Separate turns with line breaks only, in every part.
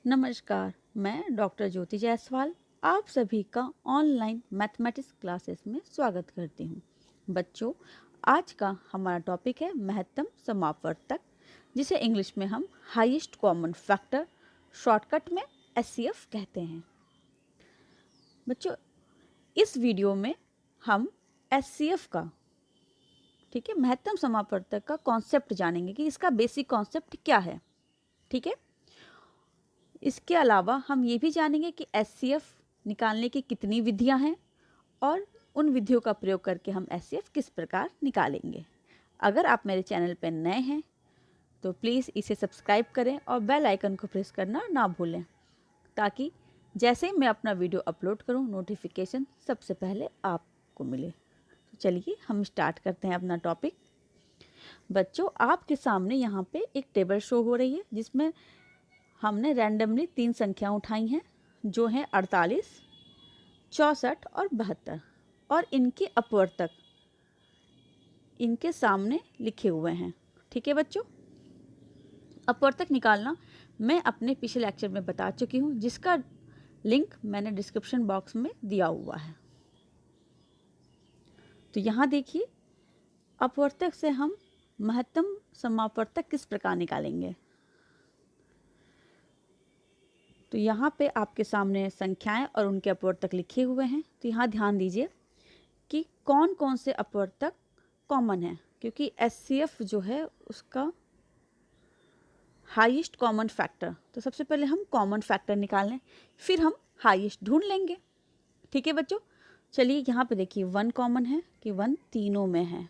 नमस्कार, मैं डॉक्टर ज्योति जायसवाल आप सभी का ऑनलाइन मैथमेटिक्स क्लासेस में स्वागत करती हूँ। बच्चों, आज का हमारा टॉपिक है महत्तम समापवर्तक, जिसे इंग्लिश में हम हाईएस्ट कॉमन फैक्टर शॉर्टकट में एचसीएफ कहते हैं। बच्चों, इस वीडियो में हम एचसीएफ का महत्तम समापवर्तक का कॉन्सेप्ट जानेंगे कि इसका बेसिक कॉन्सेप्ट क्या है। ठीक है, इसके अलावा हम ये भी जानेंगे कि एचसीएफ निकालने की कितनी विधियां हैं और उन विधियों का प्रयोग करके हम एचसीएफ किस प्रकार निकालेंगे। अगर आप मेरे चैनल पर नए हैं तो प्लीज़ इसे सब्सक्राइब करें और बेल आइकन को प्रेस करना ना भूलें, ताकि जैसे ही मैं अपना वीडियो अपलोड करूं नोटिफिकेशन सबसे पहले आपको मिले। तो चलिए हम स्टार्ट करते हैं अपना टॉपिक। बच्चों, आपके सामने यहाँ पे एक टेबल शो हो रही है जिसमें हमने रैंडमली 3 संख्या उठाई हैं, जो हैं 48, 64 और 72, और इनके अपवर्तक इनके सामने लिखे हुए हैं। ठीक है बच्चों, अपवर्तक निकालना मैं अपने पिछले लेक्चर में बता चुकी हूँ, जिसका लिंक मैंने डिस्क्रिप्शन बॉक्स में दिया हुआ है। तो यहाँ देखिए, अपवर्तक से हम महत्तम समापवर्तक किस प्रकार निकालेंगे। तो यहाँ पे आपके सामने संख्याएं और उनके अपवर्तक लिखे हुए हैं। तो यहाँ ध्यान दीजिए कि कौन कौन से अपवर्तक कॉमन है, क्योंकि एचसीएफ जो है उसका हाईएस्ट कॉमन फैक्टर। तो सबसे पहले हम कॉमन फैक्टर निकाल लें, फिर हम हाईएस्ट ढूंढ लेंगे। ठीक है बच्चों, चलिए यहाँ पे देखिए 1 कॉमन है कि 1 तीनों में है।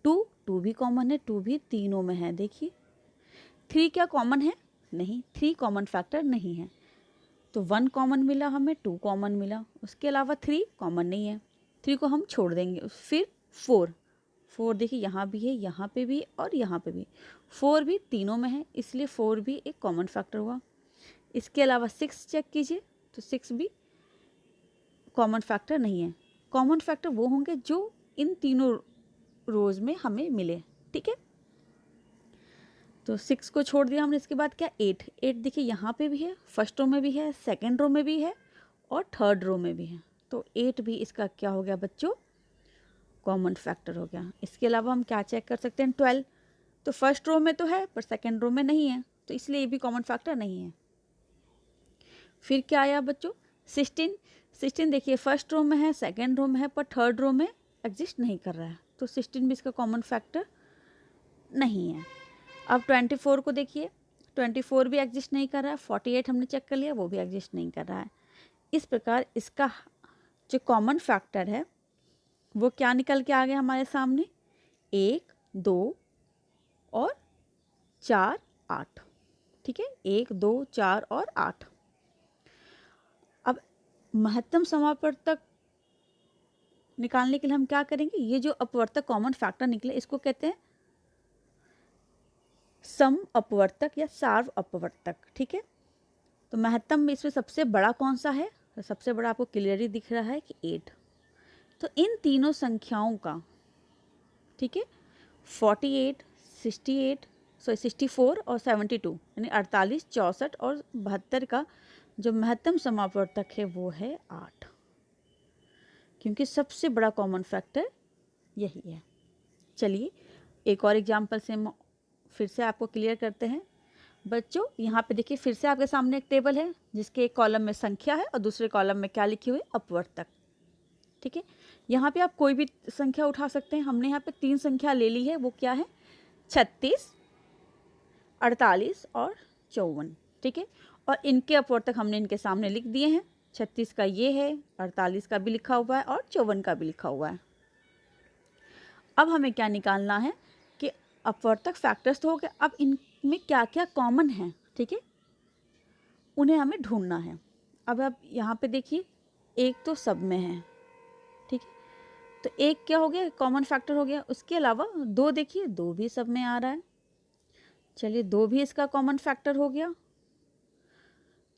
2 भी कॉमन है, 2 भी तीनों में है। देखिए 3 क्या कॉमन है? नहीं, 3 कॉमन फैक्टर नहीं है। तो 1 कॉमन मिला हमें, 2 कॉमन मिला, उसके अलावा 3 कॉमन नहीं है। 3 को हम छोड़ देंगे। फिर 4 देखिए यहाँ भी है, यहाँ पे भी और यहाँ पे भी। 4 भी तीनों में है, इसलिए 4 भी एक कॉमन फैक्टर हुआ। इसके अलावा 6 चेक कीजिए, तो 6 भी कॉमन फैक्टर नहीं है। कॉमन फैक्टर वो होंगे जो इन तीनों रोज में हमें मिले। ठीक है, तो 6 को छोड़ दिया हमने। इसके बाद क्या? 8 देखिए यहाँ पे भी है, फर्स्ट रो में भी है, सेकेंड रो में भी है और थर्ड रो में भी है। तो 8 भी इसका क्या हो गया बच्चों? कॉमन फैक्टर हो गया। इसके अलावा हम क्या चेक कर सकते हैं? 12 तो फर्स्ट रो में तो है पर सेकेंड रो में नहीं है, तो इसलिए ये भी कॉमन फैक्टर नहीं है। फिर क्या आया बच्चों? 16 देखिए फर्स्ट रो में है, सेकेंड रो में है, पर थर्ड रो में एग्जिस्ट नहीं कर रहा है, तो 16 भी इसका कॉमन फैक्टर नहीं है। अब 24 को देखिए, 24 भी एग्जिस्ट नहीं कर रहा है। 48 हमने चेक कर लिया, वो भी एग्जिस्ट नहीं कर रहा है। इस प्रकार इसका जो कॉमन फैक्टर है वो क्या निकल के आ गया हमारे सामने? 1, 2 और 4, 8। ठीक है, 1, 2, 4 और 8। अब महत्तम समापवर्तक निकालने के लिए हम क्या करेंगे? ये जो अपवर्तक कॉमन फैक्टर निकले इसको कहते हैं सम अपवर्तक या सार्व अपवर्तक। ठीक है, तो महत्तम में इसमें सबसे बड़ा कौन सा है? तो सबसे बड़ा आपको क्लियरली दिख रहा है कि 8। तो इन तीनों संख्याओं का, ठीक है, 48, 68 64 और 72 यानी 48, 64 और 72 का जो महत्तम समापवर्तक है वो है 8, क्योंकि सबसे बड़ा कॉमन फैक्टर यही है। चलिए एक और एग्जाम्पल से फिर से आपको क्लियर करते हैं। बच्चों, यहाँ पे देखिए फिर से आपके सामने एक टेबल है जिसके एक कॉलम में संख्या है और दूसरे कॉलम में क्या लिखी हुई? अपवर्तक। ठीक है, यहाँ पे आप कोई भी संख्या उठा सकते हैं। हमने यहाँ पे 3 संख्या ले ली है, वो क्या है? 36, 48 और 54। ठीक है, और इनके अपवर्तक हमने इनके सामने लिख दिए हैं। 36 का ये है, 48 का भी लिखा हुआ है और 54 का भी लिखा हुआ है। अब हमें क्या निकालना है कि अपवर्तक फैक्टर्स तो हो गए, अब इनमें क्या क्या कॉमन है, ठीक है, उन्हें हमें ढूंढना है। अब आप यहाँ पे देखिए, एक तो सब में है। ठीक है, तो एक क्या हो गया? कॉमन फैक्टर हो गया। उसके अलावा 2 देखिए, 2 भी सब में आ रहा है। चलिए 2 भी इसका कॉमन फैक्टर हो गया।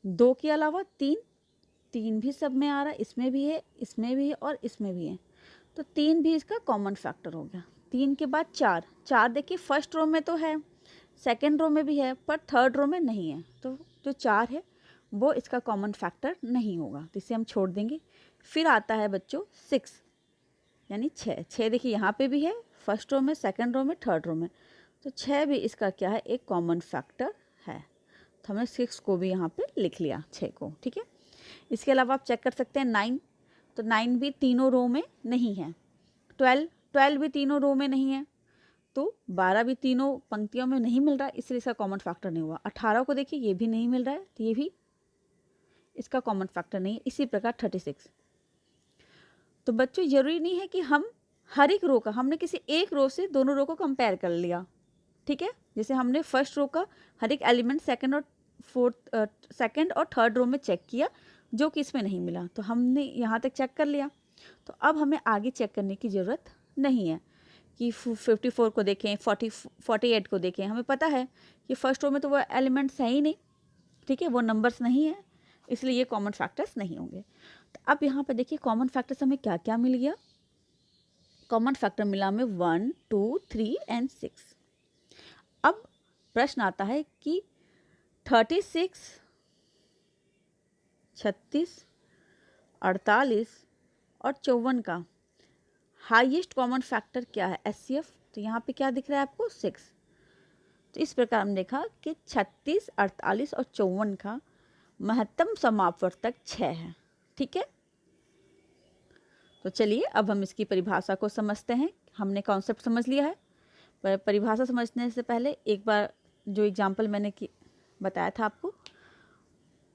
2 के अलावा 3 भी सब में आ रहा है, इसमें भी है, इसमें भी है और इसमें भी है, तो 3 भी इसका कॉमन फैक्टर हो गया। 3 के बाद 4 देखिए फर्स्ट रो में तो है, सेकेंड रो में भी है, पर थर्ड रो में नहीं है, तो जो 4 है वो इसका कॉमन फैक्टर नहीं होगा, तो इसे हम छोड़ देंगे। फिर आता है बच्चों 6 यानी 6 देखिए यहाँ पे भी है, फर्स्ट रो में, सेकंड रो में, थर्ड रो में, तो 6 भी इसका क्या है, एक कॉमन फैक्टर है। तो हमने 6 को भी यहाँ पे लिख लिया, 6 को, ठीक है। इसके अलावा आप चेक कर सकते हैं 9, तो 9 भी तीनों रो में नहीं है। 12 भी तीनों रो में नहीं है, तो 12 भी तीनों पंक्तियों में नहीं मिल रहा है, इसलिए इसका कॉमन फैक्टर नहीं हुआ। 18 को देखिए ये भी नहीं मिल रहा है, तो ये भी इसका कॉमन फैक्टर नहीं है। इसी प्रकार 36। तो बच्चों ज़रूरी नहीं है कि हम हर एक रो का, हमने किसी एक रो से दोनों रो को कंपेयर कर लिया, ठीक है। जैसे हमने फर्स्ट रो का हर एक एलिमेंट सेकंड और थर्ड रो में चेक किया, जो कि इसमें नहीं मिला, तो हमने यहाँ तक चेक कर लिया। तो अब हमें आगे चेक करने की ज़रूरत नहीं है कि 54 को देखें, 48 को देखें। हमें पता है कि फर्स्ट रो में तो वो एलिमेंट्स है ही नहीं, ठीक है, वो नंबर्स नहीं है, इसलिए ये कॉमन फैक्टर्स नहीं होंगे। तो अब यहाँ पर देखिए कॉमन फैक्टर्स हमें क्या क्या मिल गया। कॉमन फैक्टर मिला हमें 1, 2, 3 एंड 6। अब प्रश्न आता है कि 36, 36, 48 और 54 का हाईएस्ट कॉमन फैक्टर क्या है, HCF। तो यहाँ पे क्या दिख रहा है आपको, 6। तो इस प्रकार हमने देखा कि 36, 48 और 54 का महत्तम समापवर्तक 6 है, ठीक है। तो चलिए अब हम इसकी परिभाषा को समझते हैं। हमने कॉन्सेप्ट समझ लिया है, पर परिभाषा समझने से पहले एक बार जो एग्जाम्पल मैंने बताया था आपको,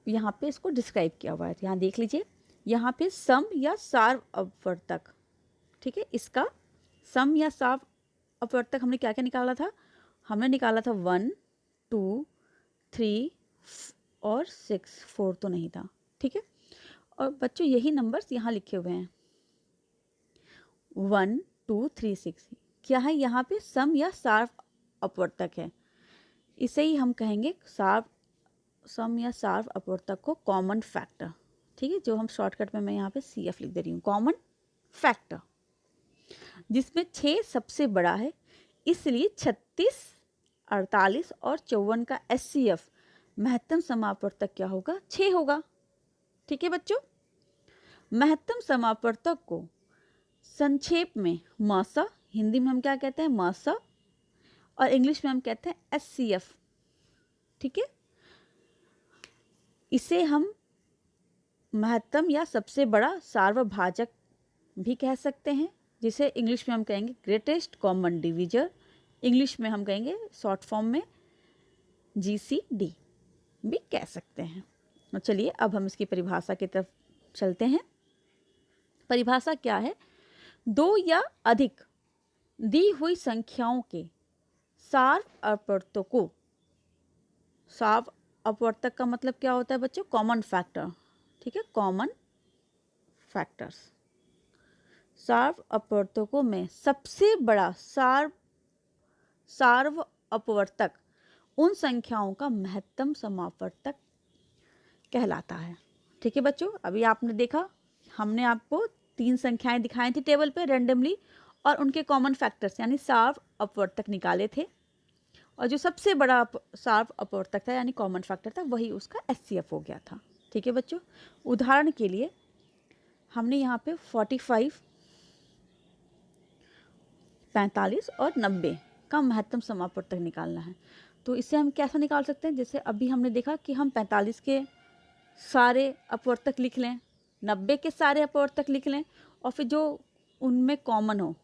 यहाँ पे इसको डिस्क्राइब किया हुआ है। यहाँ देख लीजिए, यहाँ पे सम या सार्व अपवर्तक, ठीक है, इसका सम या सार्व अपवर्तक हमने क्या क्या निकाला था, हमने निकाला था 1, 2, 3 और 6, 4 तो नहीं था, ठीक है। और बच्चों यही नंबर्स यहाँ लिखे हुए हैं, 1, 2, 3, 6 क्या है, यहाँ पे सम या सार्व अपवर्तक है। इसे ही हम कहेंगे सम या सार्व अपवर्तक को कॉमन फैक्टर, ठीक है, जो हम शॉर्टकट में मैं यहाँ पे CF लिख दे रही हूँ, कॉमन फैक्टर, जिसमें 6 सबसे बड़ा है, इसलिए 36, 48 और 54 का HCF महत्तम समापवर्तक क्या होगा, 6 होगा, ठीक है बच्चों। महत्तम समापवर्तक को संक्षेप में मासा, हिंदी में हम क्या कहते हैं, मासा, और इंग्लिश में हम कहते हैं HCF, ठीक है। इसे हम महत्तम या सबसे बड़ा सार्वभाजक भी कह सकते हैं, जिसे इंग्लिश में हम कहेंगे ग्रेटेस्ट कॉमन डिवीजर, इंग्लिश में हम कहेंगे शॉर्ट फॉर्म में GCD भी कह सकते हैं। और चलिए अब हम इसकी परिभाषा की तरफ चलते हैं। परिभाषा क्या है, 2 या अधिक दी हुई संख्याओं के सार्व अपवर्तकों, सार्व अपवर्तक का मतलब क्या होता है बच्चों, कॉमन फैक्टर, ठीक है, कॉमन फैक्टर्स। सार्व अपवर्तकों में सबसे बड़ा सार्व अपवर्तक उन संख्याओं का महत्तम समापवर्तक कहलाता है, ठीक है बच्चों। अभी आपने देखा, हमने आपको 3 संख्याएं दिखाई थी टेबल पे रैंडमली, और उनके कॉमन फैक्टर्स यानी सार्व अपवर्तक निकाले थे, और जो सबसे बड़ा सार्व अपवर्तक था यानी कॉमन फैक्टर था, वही उसका HCF हो गया था, ठीक है बच्चों। उदाहरण के लिए हमने यहाँ पे 45, 45 और 90 का महत्तम समापवर्तक निकालना है। तो इसे हम कैसा निकाल सकते हैं, जैसे अभी हमने देखा कि हम 45 के सारे अपवर्तक लिख लें, 90 के सारे अपवर्तक लिख लें, और फिर जो उनमें कॉमन हो,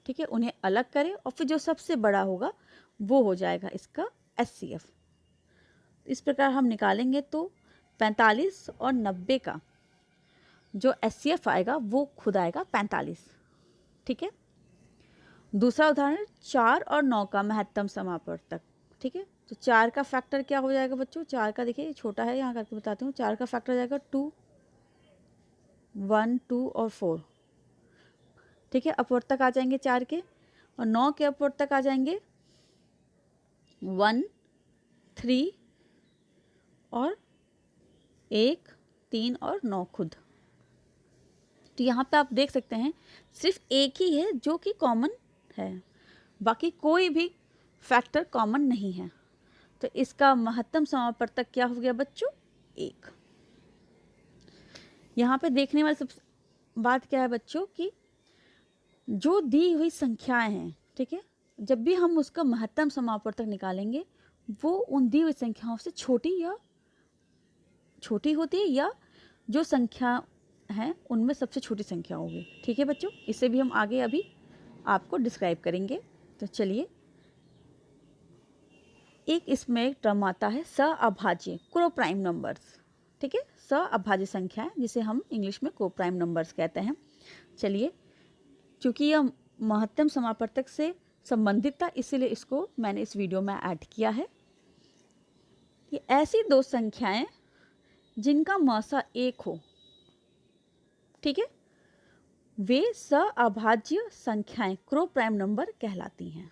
ठीक है, उन्हें अलग करें, और फिर जो सबसे बड़ा होगा वो हो जाएगा इसका HCF। इस प्रकार हम निकालेंगे तो 45 और 90 का जो HCF आएगा वो खुद आएगा 45, ठीक है। दूसरा उदाहरण 4 और 9 का महत्तम समापवर्तक, ठीक है। तो 4 का फैक्टर क्या हो जाएगा बच्चों, 4 का देखिए छोटा है, यहाँ करके बताती हूँ। 4 का फैक्टर जाएगा 2, 1, 2 और 4, ठीक है, अपवर्तक आ जाएंगे 4 के। और 9 के अपवर्तक आ जाएंगे 1, 3 और 1, 3 और 9 खुद। तो यहाँ पे आप देख सकते हैं सिर्फ एक ही है जो कि कॉमन है, बाकी कोई भी फैक्टर कॉमन नहीं है। तो इसका महत्तम समापवर्तक क्या हो गया बच्चों? 1। यहाँ पे देखने वाली सब बात क्या है बच्चों कि जो दी हुई संख्याएं हैं, ठीक है, जब भी हम उसका महत्तम समापवर्तक निकालेंगे वो उन दी हुई संख्याओं से छोटी होती है या जो संख्या है उनमें सबसे छोटी संख्या होगी। ठीक है बच्चों, इसे भी हम आगे अभी आपको डिस्क्राइब करेंगे। तो चलिए, एक इसमें एक टर्म आता है सअभाज्य कोप्राइम नंबर्स। ठीक है, सअभाज्य संख्या है जिसे हम इंग्लिश में कोप्राइम नंबर्स कहते हैं। चलिए, क्योंकि यह महत्तम समापवर्तक से संबंधित था इसीलिए इसको मैंने इस वीडियो में ऐड किया है। ये ऐसी दो संख्याएं जिनका मसा 1 हो, ठीक है, वे सअभाज्य संख्याएं कोप्राइम नंबर कहलाती हैं।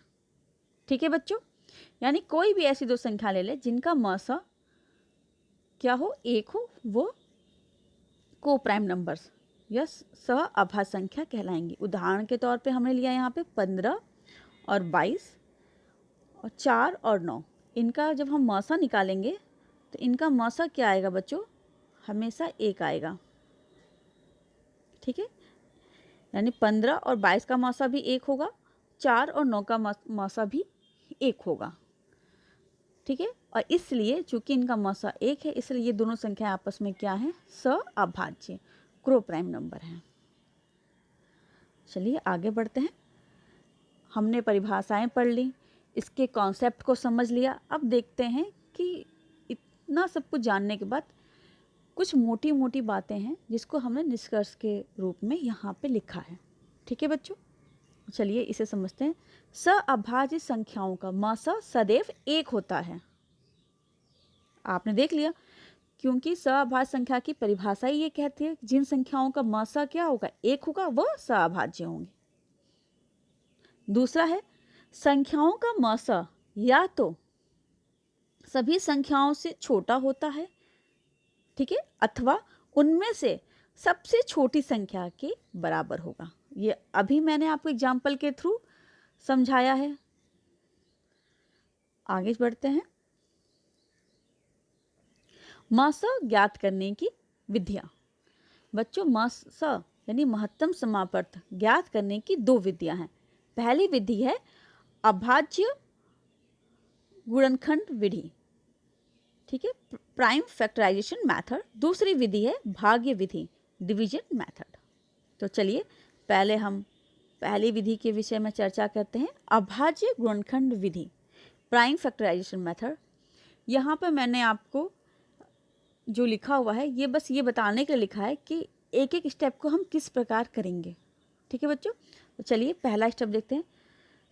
ठीक है बच्चों, यानी कोई भी ऐसी दो संख्या ले ले जिनका मसा क्या हो? 1 हो, वो कोप्राइम नंबर्स या सअभाज्य संख्या कहलाएंगी। उदाहरण के तौर पे हमने लिया यहाँ पे 15 और 22 और 4 और 9। इनका जब हम मसा निकालेंगे तो इनका मसा क्या आएगा बच्चों? हमेशा 1 आएगा। ठीक है, यानी 15 और 22 का मसा भी 1 होगा, 4 और 9 का मसा भी 1 होगा। ठीक है, और इसलिए चूंकि इनका मसा 1 है इसलिए ये दोनों संख्याएं आपस में क्या है? सअभाज्य कोप्राइम नंबर हैं। चलिए आगे बढ़ते हैं। हमने परिभाषाएं पढ़ ली, इसके कॉन्सेप्ट को समझ लिया। अब देखते हैं कि इतना सब कुछ जानने के बाद कुछ मोटी मोटी बातें हैं जिसको हमने निष्कर्ष के रूप में यहाँ पे लिखा है। ठीक है बच्चों, चलिए इसे समझते हैं। सअभाज्य संख्याओं का मसा सदैव 1 होता है। आपने देख लिया, क्योंकि सअभाज्य संख्या की परिभाषा ही ये कहती है जिन संख्याओं का मसा क्या होगा? 1 होगा, वह सअभाज्य होंगे। दूसरा है, संख्याओं का मसा या तो सभी संख्याओं से छोटा होता है, ठीक है, अथवा उनमें से सबसे छोटी संख्या के बराबर होगा। ये अभी मैंने आपको एग्जाम्पल के थ्रू समझाया है। आगे बढ़ते हैं। मसा ज्ञात करने की विधियां। बच्चों, मसा यानी महत्तम समापवर्तक ज्ञात करने की 2 विधियां हैं। पहली विधि है अभाज्य गुणनखंड विधि, ठीक है, प्राइम फैक्टराइजेशन मेथड। दूसरी विधि है भाज्य विधि, डिवीजन मेथड। तो चलिए पहले हम पहली विधि के विषय में चर्चा करते हैं, अभाज्य गुणनखंड विधि, प्राइम फैक्टराइजेशन मेथड। यहाँ पर मैंने आपको जो लिखा हुआ है ये बस ये बताने के लिए लिखा है कि एक एक स्टेप को हम किस प्रकार करेंगे। ठीक है बच्चों, तो चलिए पहला स्टेप देखते हैं।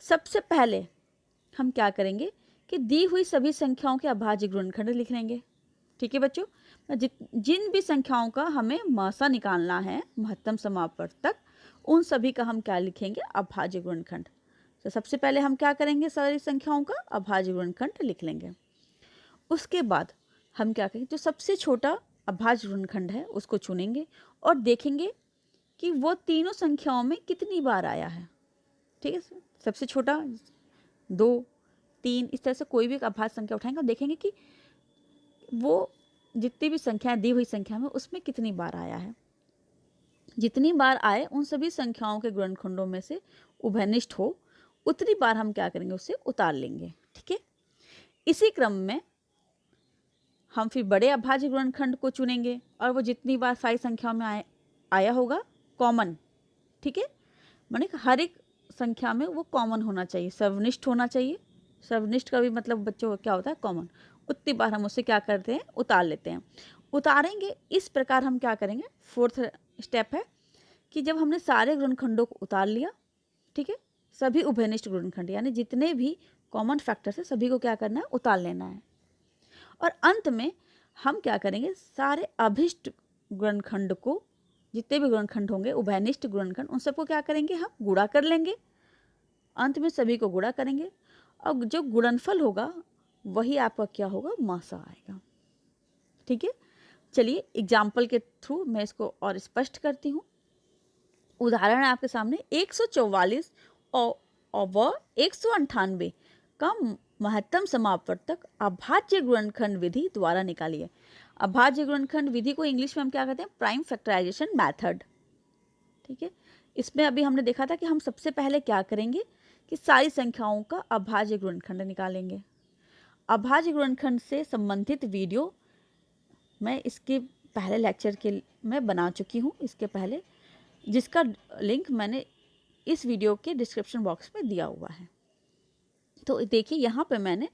सबसे पहले हम क्या करेंगे कि दी हुई सभी संख्याओं के अभाज्य गुणनखंड लिख लेंगे। ठीक है बच्चों, जिन भी संख्याओं का हमें मसा निकालना है महत्तम समापवर्तक, उन सभी का हम क्या लिखेंगे? अभाज्य गुणनखंड। तो सबसे पहले हम क्या करेंगे? सारी संख्याओं का अभाज्य गुणनखंड लिख लेंगे। उसके बाद हम क्या करेंगे? जो सबसे छोटा अभाज्य गुणनखंड है उसको चुनेंगे और देखेंगे कि वो तीनों संख्याओं में कितनी बार आया है। ठीक है, सबसे छोटा 2, 3, इस तरह से कोई भी एक अभाज्य संख्या उठाएंगे और देखेंगे कि वो जितनी भी संख्याएं दी हुई संख्या में उसमें कितनी बार आया है। जितनी बार आए उन सभी संख्याओं के गुणनखंडों में से उभयनिष्ठ हो उतनी बार हम क्या करेंगे? उसे उतार लेंगे। ठीक है, इसी क्रम में हम फिर बड़े अभाज्य गुणनखंड को चुनेंगे और वो जितनी बार सारी संख्याओं में आया होगा कॉमन। ठीक है, माने हर एक संख्या में वो कॉमन होना चाहिए, सर्वनिष्ठ होना चाहिए। सर्वनिष्ठ का भी मतलब बच्चों क्या होता है? कॉमन। उतनी बार हम उसे क्या करते हैं? उतार लेते हैं। उतारेंगे इस प्रकार हम क्या करेंगे? 4th स्टेप है कि जब हमने सारे गुणनखंडों को उतार लिया, ठीक है, सभी उभयनिष्ठ गुणनखंड यानी जितने भी कॉमन फैक्टर्स है सभी को क्या करना है? उतार लेना है। और अंत में हम क्या करेंगे? सारे अभिष्ट गुणनखंड को, जितने भी गुणनखंड होंगे उभयनिष्ठ गुणनखंड, उन सबको क्या करेंगे? हम गुणा कर लेंगे। अंत में सभी को गुणा करेंगे और जो गुणनफल होगा वही आपका क्या होगा? मसा आएगा। ठीक है, चलिए एग्जाम्पल के थ्रू मैं इसको और स्पष्ट करती हूँ। उदाहरण है आपके सामने, 144 और 198 का महत्तम समापवर्तक अभाज्य गुणनखंड विधि द्वारा निकाली है। अभाज्य गुणनखंड विधि को इंग्लिश में हम क्या कहते हैं? Prime factorisation method. ठीक है, इसमें अभी हमने देखा था कि हम सबसे पहले क्या करेंगे कि सारी संख्याओं का अभाज्य गुणनखंड निकालेंगे। अभाज्य गुणनखंड से संबंधित वीडियो मैं इसके पहले लेक्चर के मैं बना चुकी हूँ, इसके पहले, जिसका लिंक मैंने इस वीडियो के डिस्क्रिप्शन बॉक्स में दिया हुआ है। तो देखिए यहाँ पे मैंने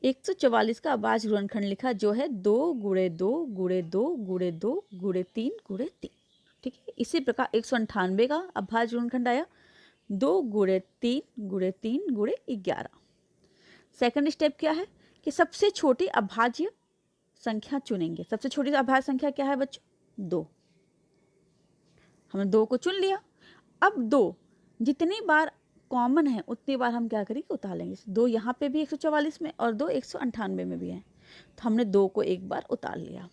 144 का अभाज्य गुणनखंड लिखा, जो है 2 गुणे 2 गुणे 2 गुणे 2 गुणे 3 गुणे 3। ठीक है, इसी प्रकार 198 का अभाज्य गुणनखंड आया 2 गुणे 3 गुणे 3 गुणे 11। सेकंड स्टेप क्या है कि सबसे छोटी अभाज्य संख्या चुनेंगे। सबसे छोटी अभाज्य संख्या क्या है बच्चों? 2। हमने 2 को चुन लिया। अब 2 जितनी बार कॉमन है उतनी बार हम क्या करेंगे? उतार लेंगे। 2 यहाँ पे भी 144 में और 2 198 में भी है, तो हमने 2 को एक बार उतार लिया।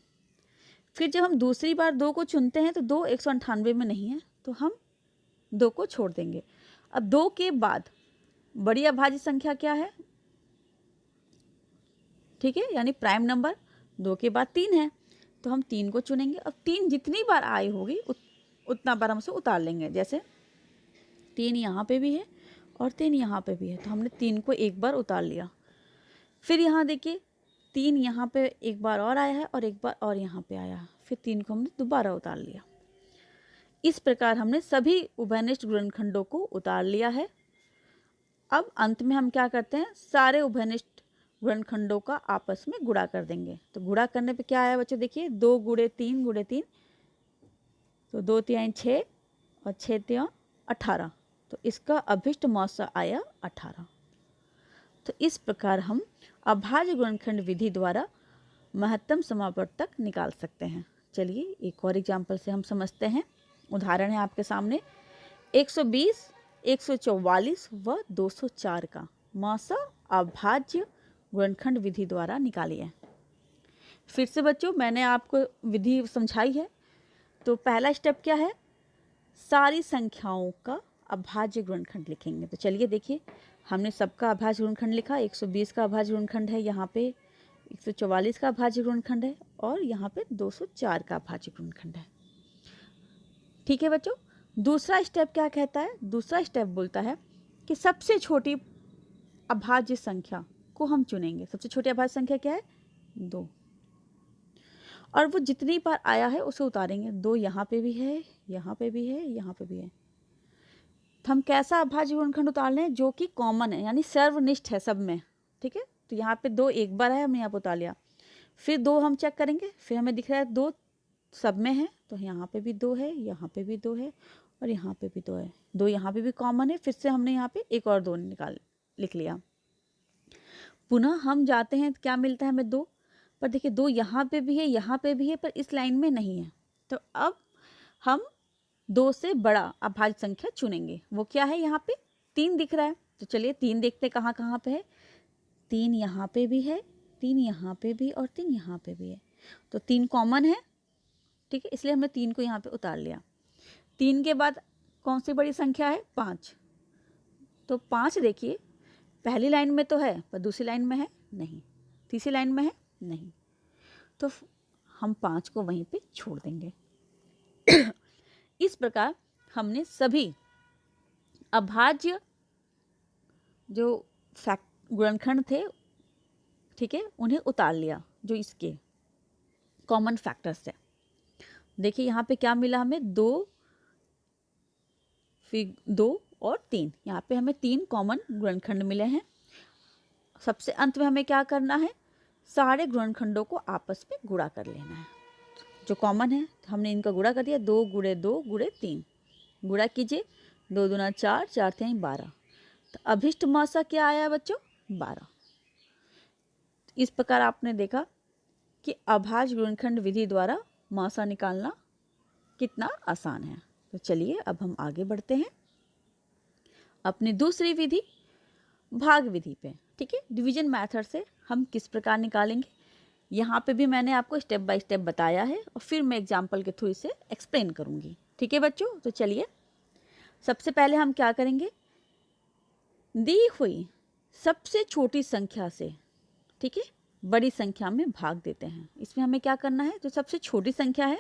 फिर जब हम दूसरी बार 2 को चुनते हैं तो 2 198 में नहीं है, तो हम 2 को छोड़ देंगे। अब 2 के बाद बड़ी अभाज्य संख्या क्या है? ठीक है, यानी प्राइम नंबर 2 के बाद 3 है, तो हम 3 को चुनेंगे। अब 3 जितनी बार आई होगी उतना बार हम उसे उतार लेंगे। जैसे 3 यहाँ पे भी है और 3 यहाँ पे भी है, तो हमने 3 को एक बार उतार लिया। फिर यहाँ देखिए 3 यहाँ पे एक बार और आया है और एक बार और यहाँ पे आया है, फिर 3 को हमने दोबारा उतार लिया। इस प्रकार हमने सभी उभयनिष्ठ गुणनखंडों को उतार लिया है। अब अंत में हम क्या करते हैं? सारे उभयनिष्ठ गुणनखंडों का आपस में गुणा कर देंगे। तो गुणा करने पे क्या आया बच्चों? देखिए 2 गुणे 3 गुणे 3, तो 2 3 6 और 6 3 18, तो इसका अभिष्ट मौसा आया 18। तो इस प्रकार हम अभाज्य गुणनखंड विधि द्वारा महत्तम समापवर्तक निकाल सकते हैं। चलिए एक और एग्जाम्पल से हम समझते हैं। उदाहरण है आपके सामने 120, 144 व 204 का मौसा अभाज्य गुणनखंड विधि द्वारा निकालिए। फिर से बच्चों मैंने आपको विधि समझाई है। तो पहला स्टेप क्या है? सारी संख्याओं का अभाज्य गुणनखंड लिखेंगे। तो चलिए देखिए, हमने सबका अभाज्य गुणनखंड लिखा। 120 का अभाज्य गुणनखंड है, यहाँ पे 144 का अभाज्य गुणनखंड है और यहाँ पे 204 का अभाज्य गुणनखंड है। ठीक है बच्चों, दूसरा स्टेप क्या कहता है? दूसरा स्टेप बोलता है कि सबसे छोटी अभाज्य संख्या को हम चुनेंगे। सबसे छोटी अभाज्य संख्या क्या है? 2, और वो जितनी बार आया है उसे उतारेंगे। 2 यहाँ पे भी है, यहाँ पे भी है, यहाँ पे भी है। तो हम कैसा अभाज्य गुणनखंड उतार लें? जो कि कॉमन है, यानी सर्वनिष्ठ है सब में। ठीक है, तो यहाँ पे 2 एक बार है, हमने यहाँ पे उतार लिया। फिर 2 हम चेक करेंगे, फिर हमें दिख रहा है 2 सब में है, तो यहाँ पे भी 2 है, यहाँ पे भी 2 है और यहाँ पे भी 2 है। 2 यहाँ पे भी कॉमन है, फिर से हमने यहाँ पे एक और 2 लिख लिया। पुनः हम जाते हैं, क्या मिलता है हमें? 2, पर देखिए 2 यहाँ पे भी है, यहाँ पे भी है, पर इस लाइन में नहीं है। तो अब हम 2 से बड़ा अभाज्य संख्या चुनेंगे। वो क्या है? यहाँ पे 3 दिख रहा है, तो चलिए 3 देखते कहाँ कहाँ पे है। 3 यहाँ पे भी है, 3 यहाँ पे भी और 3 यहाँ पे भी है, तो 3 कॉमन है। ठीक है, इसलिए हमने 3 को यहाँ पे उतार लिया। 3 के बाद कौन सी बड़ी संख्या है? 5। तो 5 देखिए पहली लाइन में तो है, पर दूसरी लाइन में है नहीं, तीसरी लाइन में है नहीं, तो हम 5 को वहीं पे छोड़ देंगे। इस प्रकार हमने सभी अभाज्य जो गुणनखंड थे, ठीक है, उन्हें उतार लिया जो इसके कॉमन फैक्टर्स थे। देखिए यहाँ पे क्या मिला हमें? 2, फिर 2 और 3, यहाँ पे हमें 3 कॉमन गुणनखंड मिले हैं। सबसे अंत में हमें क्या करना है? सारे गुणनखंडों को आपस में गुणा कर लेना है। जो कॉमन है हमने इनका गुणा कर दिया। 2 गुणे 2 गुणे 3, गुणा कीजिए, 2 दूना 4, 4 3 12, तो अभिष्ट मौसा क्या आया बच्चों? 12। इस प्रकार आपने देखा कि अभाज्य गुणनखंड विधि द्वारा मौसा निकालना कितना आसान है। तो चलिए अब हम आगे बढ़ते हैं अपनी दूसरी विधि, भाग विधि पे। ठीक है, डिवीजन मेथड से हम किस प्रकार निकालेंगे, यहाँ पे भी मैंने आपको स्टेप बाय स्टेप बताया है और फिर मैं एग्जाम्पल के थ्रू इसे एक्सप्लेन करूँगी। ठीक है बच्चों, तो चलिए सबसे पहले हम क्या करेंगे? दी हुई सबसे छोटी संख्या से, ठीक है, बड़ी संख्या में भाग देते हैं। इसमें हमें क्या करना है, जो सबसे छोटी संख्या है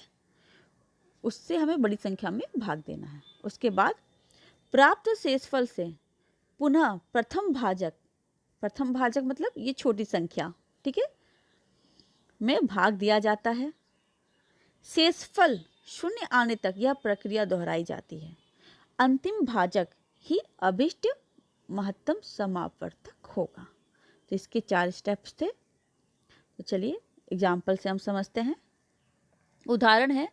उससे हमें बड़ी संख्या में भाग देना है। उसके बाद प्राप्त शेषफल से पुनः प्रथम भाजक मतलब ये छोटी संख्या, ठीक है, में भाग दिया जाता है। शेषफल शून्य आने तक यह प्रक्रिया दोहराई जाती है। अंतिम भाजक ही अभिष्ट महत्तम समापवर्तक होगा। तो इसके 4 स्टेप्स थे। तो चलिए एग्जाम्पल से हम समझते हैं। उदाहरण है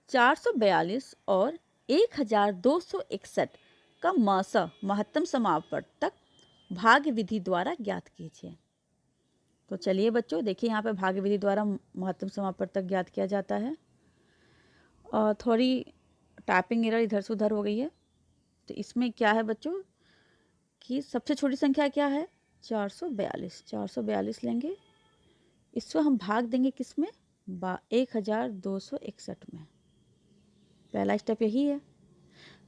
442 और 1261 का महत्तम समापवर्तक भाग विधि द्वारा ज्ञात कीजिए। तो चलिए बच्चों देखिए, यहाँ पे भाग विधि द्वारा महत्तम समापवर्तक ज्ञात किया जाता है। और थोड़ी टाइपिंग एरर इधर से उधर हो गई है। तो इसमें क्या है बच्चों कि सबसे छोटी संख्या क्या है, 442 लेंगे, इसको हम भाग देंगे किस में, 1261 में। पहला स्टेप यही है।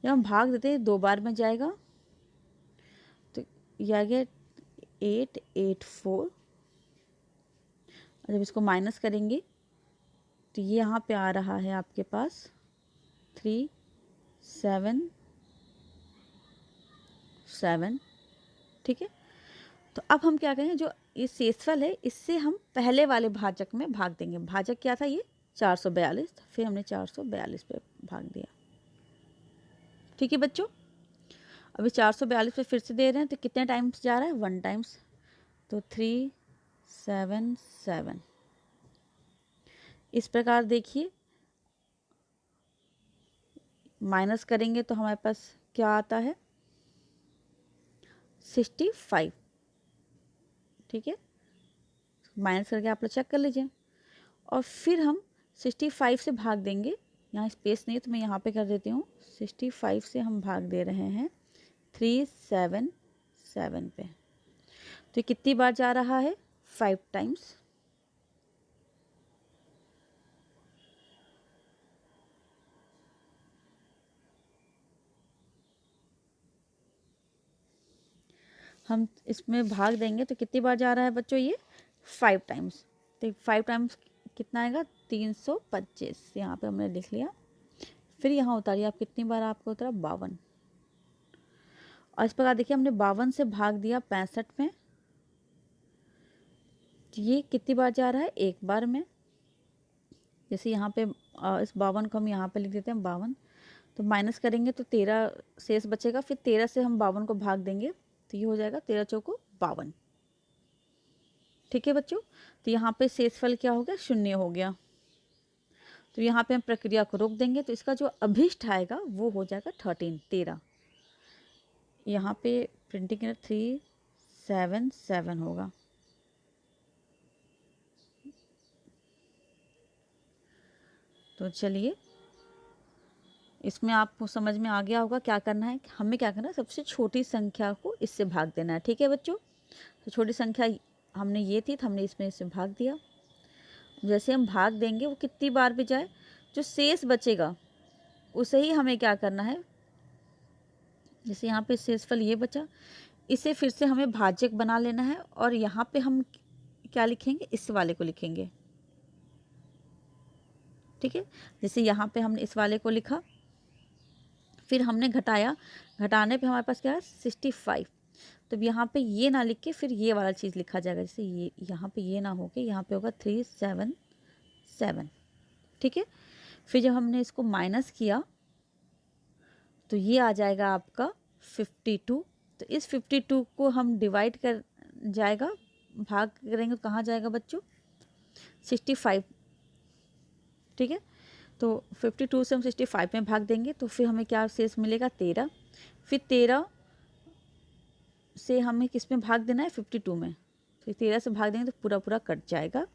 जब हम भाग देते हैं 2 बार में जाएगा, तो ये आ गया 884। जब इसको माइनस करेंगे तो ये यहाँ पे आ रहा है आपके पास 377, ठीक है। तो अब हम क्या करें, जो ये शेषफल है इससे हम पहले वाले भाजक में भाग देंगे। भाजक क्या था, ये 442, फिर हमने 442 पे भाग दिया, ठीक है बच्चों। अभी 442 पे फिर से दे रहे हैं, तो कितने टाइम्स जा रहा है, 1 टाइम्स, तो 377। इस प्रकार देखिए माइनस करेंगे तो हमारे पास क्या आता है, 65, ठीक है। माइनस करके आप लोग चेक कर लीजिए। और फिर हम 65 से भाग देंगे, यहाँ स्पेस नहीं है तो मैं यहाँ पे कर देती हूँ। 65 से हम भाग दे रहे हैं 377 पे। तो कितनी बार जा रहा है, 5 टाइम्स। हम इसमें भाग देंगे तो कितनी बार जा रहा है बच्चों, ये 5 टाइम्स। तो 5 टाइम्स कितना आएगा, 325। यहाँ पे हमने लिख लिया। फिर यहाँ उतारिए आप, कितनी बार आपको उतरा, 52। और इस प्रकार देखिए हमने 52 से भाग दिया 65 में, तो ये कितनी बार जा रहा है, 1 बार में। जैसे यहाँ पे इस 52 को हम यहाँ पे लिख देते हैं 52, तो माइनस करेंगे तो 13 शेष बचेगा। फिर 13 से हम 52 को भाग देंगे तो ये हो जाएगा 13 चौको 52, ठीक है बच्चों। तो यहाँ पे शेषफल क्या हो गया, 0 हो गया। तो यहाँ पे हम प्रक्रिया को रोक देंगे, तो इसका जो अभिष्ट आएगा वो हो जाएगा 13। यहाँ पे प्रिंटिंग 377 होगा। तो चलिए इसमें आपको समझ में आ गया होगा क्या करना है। हमें क्या करना है, सबसे छोटी संख्या को इससे भाग देना है, ठीक है बच्चों। तो छोटी संख्या हमने ये थी, तो हमने इसमें इससे भाग दिया। जैसे हम भाग देंगे वो कितनी बार भी जाए, जो शेष बचेगा उसे ही हमें क्या करना है, जैसे यहाँ पे शेषफल ये बचा, इसे फिर से हमें भाजक बना लेना है। और यहाँ पे हम क्या लिखेंगे, इस वाले को लिखेंगे, ठीक है। जैसे यहाँ पे हमने इस वाले को लिखा, फिर हमने घटाया, घटाने पे हमारे पास क्या है, 65। तो यहाँ पे ये ना लिख के फिर ये वाला चीज़ लिखा जाएगा। जैसे ये यहाँ पे ये ना हो के यहाँ पे होगा 377, ठीक है। फिर जब हमने इसको माइनस किया तो ये आ जाएगा आपका 52। तो इस 52 को हम डिवाइड कर जाएगा, भाग करेंगे तो कहाँ जाएगा बच्चों, 65, ठीक है। तो 52 से हम 65 में भाग देंगे तो फिर हमें क्या शेष मिलेगा, 13। फिर 13 से हमें किस में भाग देना है, 52 में। फिर 13 से भाग देंगे तो पूरा पूरा कट जाएगा।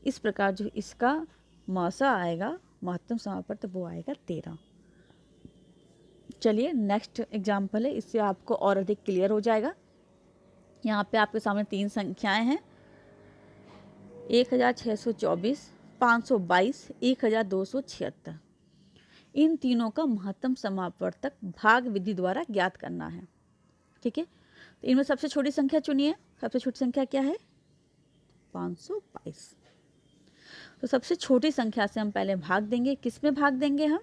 इस प्रकार जो इसका मौसा आएगा, महत्तम समापवर्तक, वो आएगा 13। चलिए नेक्स्ट एग्जाम्पल है, इससे आपको और अधिक क्लियर हो जाएगा। यहाँ पे आपके सामने 3 संख्याएं हैं, 1624, 522, 1276। इन तीनों का महत्तम समापवर्तक भाग विधि द्वारा ज्ञात करना है, ठीक है। तो इनमें सबसे छोटी संख्या चुनिए। सबसे छोटी संख्या क्या है? 522। तो सबसे छोटी संख्या से हम पहले भाग देंगे। किस में भाग देंगे हम?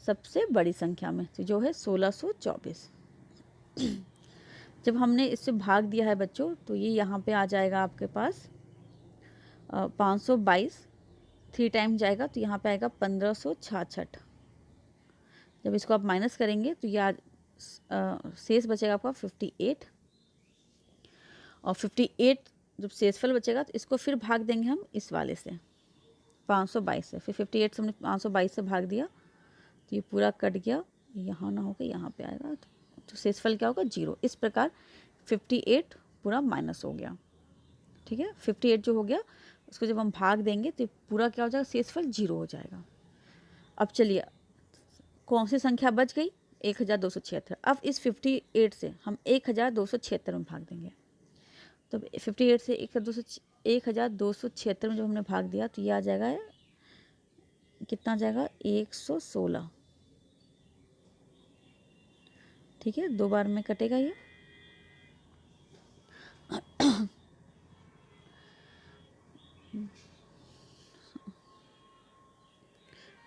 सबसे बड़ी संख्या में, तो जो है 1624। जब हमने इससे भाग दिया है बच्चों, तो ये यहाँ पे आ जाएगा आपके पास 522, 3 टाइम जाएगा तो यहाँ पे आएगा 1566। जब इसको आप माइनस करेंगे तो यह शेष बचेगा आपका 58, और 58 जब शेषफल बचेगा तो इसको फिर भाग देंगे हम इस वाले से 522 से। फिर 58 से हमने 522 से भाग दिया तो ये पूरा कट गया, यहाँ ना होगा यहाँ पे आएगा, तो शेषफल क्या होगा? 0। इस प्रकार 58 पूरा माइनस हो गया। ठीक है, 58 जो हो गया उसको जब हम भाग देंगे तो पूरा क्या हो जाएगा? शेषफल 0 हो जाएगा। अब चलिए कौन सी संख्या बच गई? 1276। अब इस 58 से हम 1276 में भाग देंगे। तो 58 से 1276 में जब हमने भाग दिया तो ये आ जाएगा, कितना जाएगा? 116। ठीक है, 2 बार में कटेगा ये।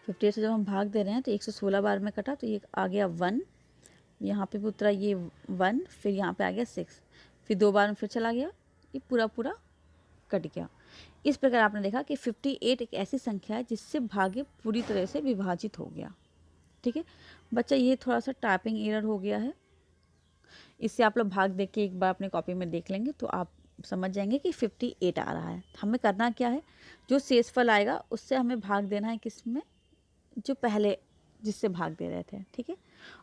फिफ्टी से जब हम भाग दे रहे हैं तो 116 बार में कटा, तो ये आ गया 1, यहाँ पे भी उतरा ये 1, फिर यहाँ पे आ गया 6, फिर 2 बार में फिर चला गया, ये पूरा पूरा कट गया। इस प्रकार आपने देखा कि 58 एक ऐसी संख्या है जिससे भाग्य पूरी तरह से विभाजित हो गया। ठीक है बच्चा, ये थोड़ा सा टाइपिंग एरर हो गया है, इससे आप लोग भाग देख के एक बार अपने कॉपी में देख लेंगे तो आप समझ जाएंगे कि 58 आ रहा है। हमें करना क्या है? जो शेषफल आएगा उससे हमें भाग देना है, किस में? जो पहले जिससे भाग दे रहे थे। ठीक है,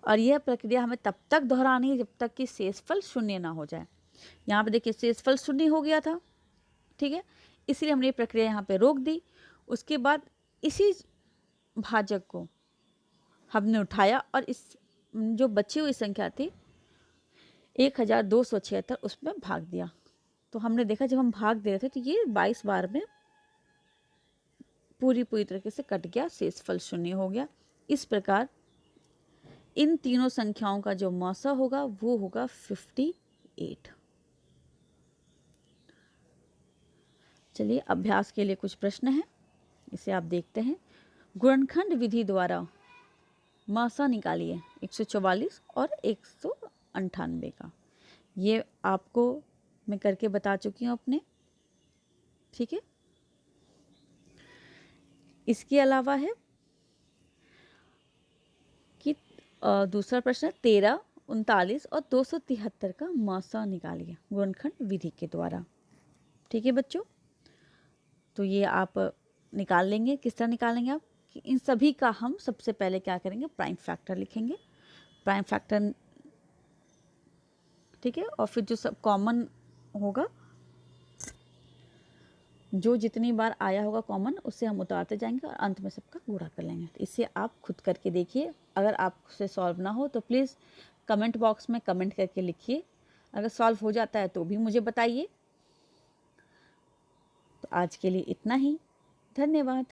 और यह प्रक्रिया हमें तब तक दोहरानी है जब तक कि शेषफल शून्य ना हो जाए। यहाँ पे देखिए शेषफल शून्य हो गया था। ठीक है, इसलिए हमने ये प्रक्रिया यहाँ पे रोक दी। उसके बाद इसी भाजक को हमने उठाया और इस जो बची हुई संख्या थी 1276 उसमें भाग दिया। तो हमने देखा जब हम भाग दे रहे थे तो ये 22 बार में पूरी तरीके से कट गया, शेषफल शून्य हो गया। इस प्रकार इन तीनों संख्याओं का जो मौसा होगा वो होगा 58। चलिए अभ्यास के लिए कुछ प्रश्न हैं, इसे आप देखते हैं। गुणनखंड विधि द्वारा मौसा निकालिए 144 और 198 का। ये आपको मैं करके बता चुकी हूँ अपने। ठीक है, इसके अलावा है कि दूसरा प्रश्न 13, 39 और 273 का मौसा निकालिए गुणनखंड विधि के द्वारा। ठीक है बच्चों, तो ये आप निकाल लेंगे। किस तरह निकालेंगे आप? कि इन सभी का हम सबसे पहले क्या करेंगे? प्राइम फैक्टर लिखेंगे। प्राइम फैक्टर, ठीक है, और फिर जो सब कॉमन होगा, जो जितनी बार आया होगा कॉमन, उससे हम उतारते जाएंगे और अंत में सबका गुणा कर लेंगे। तो इससे आप खुद करके देखिए। अगर आपसे सॉल्व ना हो तो प्लीज़ कमेंट बॉक्स में कमेंट करके लिखिए। अगर सॉल्व हो जाता है तो भी मुझे बताइए। तो आज के लिए इतना ही, धन्यवाद।